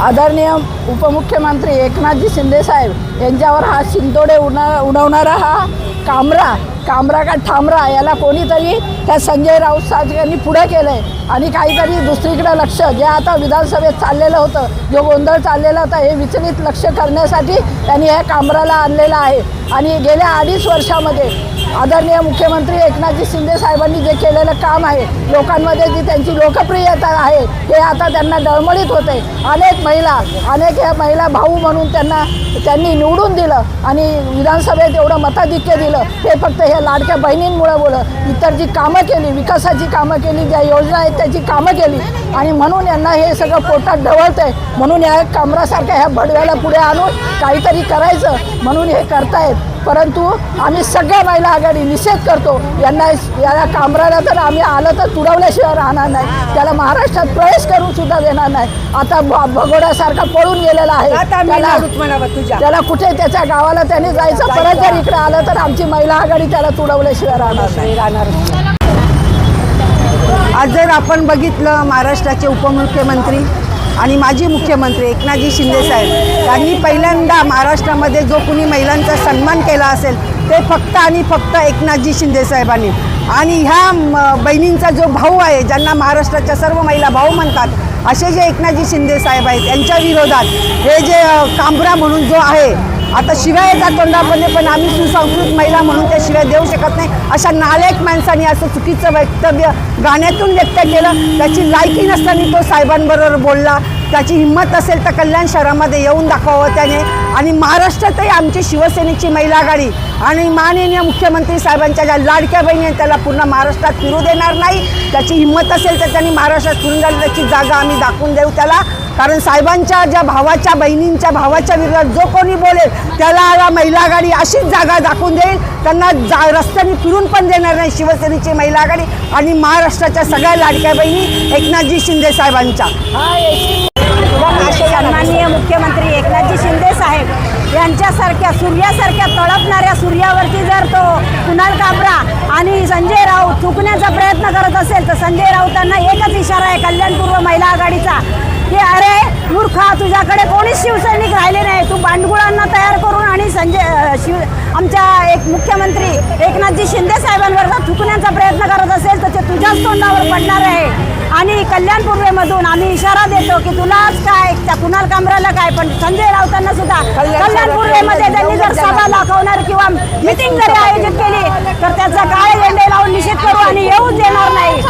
आदरणीय उपमुख्यमंत्री एकनाथजी शिंदे साहेब यांच्यावर हा शिंतोडे उडवणारा हा कामरा का ठामरा याला कोणीतरी त्या संजय राऊत साहेब यांनी पुढे केलं आहे आणि काहीतरी दुसरीकडे लक्ष जे आता विधानसभेत चाललेलं होतं, जो गोंधळ चाललेला होता, हे विचलित लक्ष करण्यासाठी त्यांनी ह्या कामराला आणलेलं आहे। आणि गेल्या 2.5 वर्षामध्ये आदरणीय मुख्यमंत्री एकनाथजी शिंदे साहेबांनी जे केलेलं काम आहे, लोकांमध्ये जी त्यांची लोकप्रियता आहे, हे आता त्यांना डळमळीत होते। अनेक ह्या महिला भाऊ म्हणून त्यांनी निवडून दिलं आणि विधानसभेत एवढं मताधिक्य दिलं, हे फक्त ह्या लाडक्या बहिणींमुळे बोलं। इतर जी कामं केली, विकासाची कामं केली, ज्या योजना आहेत त्याची कामं केली आणि म्हणून यांना हे सगळं पोटात ढवळतं आहे। म्हणून या कामरासारख्या ह्या बडव्याला पुढे आणून काहीतरी करायचं म्हणून हे करतायत। परंतु आम्ही सगळ्या महिला आघाडी निषेध करतो। या कामराला तर आम्ही आलं तर तुडवल्याशिवाय राहणार नाही, त्याला महाराष्ट्रात प्रवेश करू सुद्धा देणार नाही। आता भगोड्यासारखा पळून गेलेला आहे, त्याला कुठे त्याच्या गावाला त्याने जायचं, परत जर इकडे आलं तर आमची महिला आघाडी त्याला तुडवल्याशिवाय राहणार नाही। आज जर आपण बघितलं, महाराष्ट्राचे उपमुख्यमंत्री आणि माजी मुख्यमंत्री एकनाथजी शिंदे साहेब यांनी पहिल्यांदा महाराष्ट्रामध्ये जो कुणी महिलांचा सन्मान केला असेल ते फक्त आणि फक्त एकनाथजी शिंदे साहेबांनी। आणि ह्या बहिणींचा जो भाऊ आहे, ज्यांना महाराष्ट्राच्या सर्व महिला भाऊ म्हणतात, असे जे एकनाथजी शिंदे साहेब आहेत यांच्या विरोधात हे जे कामरा म्हणून जो आहे, आता शिवाय येतात तोंडामध्ये, पण आम्ही सुसंस्कृत महिला म्हणून त्या शिवाय देऊ शकत नाही, अशा नालायक माणसांनी असं चुकीचं वक्तव्य गाण्यातून व्यक्त केलं। त्याची लायकी नसताना तो साहेबांबरोबर बोलला। त्याची हिंमत असेल तर कल्याण शहरामध्ये येऊन दाखवावं त्याने। आणि महाराष्ट्रातही आमची शिवसेनेची महिला आघाडी आणि माननीय मुख्यमंत्री साहेबांच्या ज्या लाडक्या बहिणी आहेत त्याला पूर्ण महाराष्ट्रात फिरू देणार नाही। त्याची हिंमत असेल तर त्यांनी महाराष्ट्रात फिरून जाईल, त्याची जागा आम्ही दाखवून देऊ त्याला। कारण साहेबांच्या ज्या भावाच्या बहिणींच्या भावाच्या विरोधात जो कोणी बोलेल त्याला महिला आघाडी अशीच जागा दाखवून देईल, त्यांना रस्त्याने फिरून पण देणार नाही शिवसेनेची महिला आघाडी आणि महाराष्ट्राच्या सगळ्या लाडक्या बहिणी एकनाथजी शिंदे साहेबांच्या। माननीय मुख्यमंत्री एकनाथजी शिंदे साहेब यांच्यासारख्या सूर्यासारख्या तळपणाऱ्या सूर्यावरती जर तो कुणाल कामरा आणि संजय राऊत थुकण्याचा प्रयत्न करत असेल तर संजय राऊतांना एकच इशारा आहे कल्याणपूर्व महिला आघाडीचा की अरे मूर्खा, तुझ्याकडे कोणीच शिवसैनिक राहिले नाही, तू बांडगुळांना तयार करून आणि आमच्या एक मुख्यमंत्री एकनाथजी शिंदे साहेबांवर थुकण्याचा प्रयत्न करत असेल तर ते तुझ्याच तोंडावर पडणार आहे। आणि कल्याण पूर्वेमधून आम्ही इशारा देतो की तुलाच काय, त्या कुणाल कामराला काय, पण संजय राऊतांना सुद्धा कल्याण पूर्वेमध्ये त्यांनी जर सभा दाखवणार किंवा मिटिंग जरी आयोजित केली तर त्याचा काळे झेंडे लावून निषेध करू आणि येऊच देणार नाही।